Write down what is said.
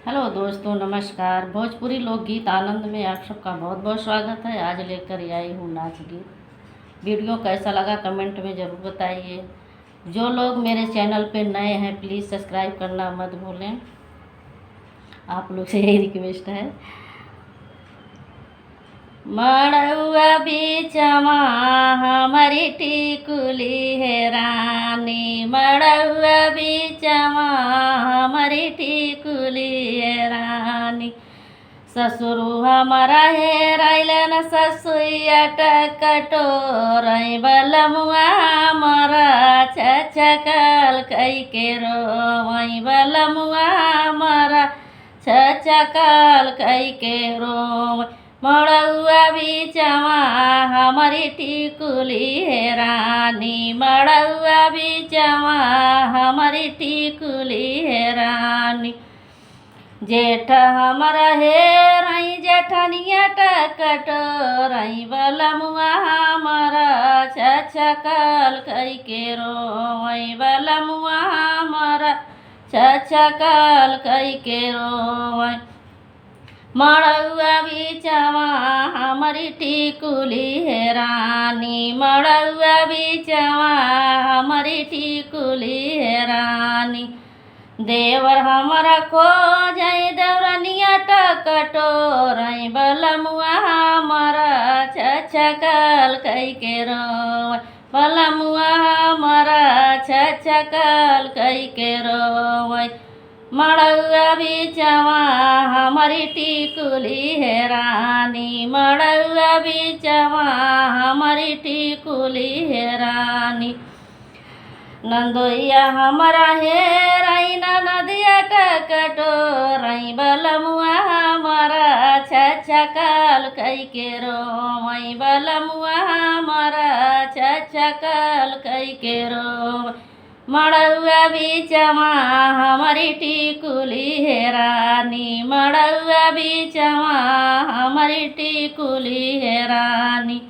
Hello दोस्तों, नमस्कार। भोजपुरी लोकगीत आनंद में आप सबका बहुत बहुत स्वागत है। आज लेकर आई हूँ नाच गीत। वीडियो कैसा लगा कमेंट में ज़रूर बताइए। जो लोग मेरे चैनल पे नए हैं प्लीज़ सब्सक्राइब करना मत भूलें। आप लोग से यही रिक्वेस्ट है। मड़उआ बीचवा हमारी टिकुली है रानी, मड़उआ बीचवा हमारी टिकुली है रानी। ससुरु हमारा है राइलन ससुया टकटोर बलमुआ हमारा छछकल कई के रो वही बलमुआ हमारा छछकल कई के रो। मड़उआ बीचवा हमारी टिकुली है रानी, मड़उआ बीचवा हमारी टिकुली है रानी। जेठ हमारा है रही जेठनिया टकटोर बलमुआ हमारा छछकल कई के रो वही बलमुआ हमारा छछकल कई के रो। मड़उआ बीचवा हमारी टिकुली है रानी, मड़उआ बीचवा हमारी टिकुली है रानी। देवर हमारा खो जाए देवरनिया टकटोर बलमुआ हमारा छछकल कई के रो बलमुआ हमारा छछकल कई के रो। मड़उआ बीचवा हमारी टिकुली है रानी, मड़उआ बीचवा हमारी टिकुली है रानी। नंदोइया हमारा है राइना नदिया टकटोर बलमुआ हमारा छछकल कई के रो वही बलमुआ हमारा छछकल कई के रो। मड़उआ बीचवा हमारी टिकुली है रानी, मड़उआ बीचवा हमारी टिकुली है रानी।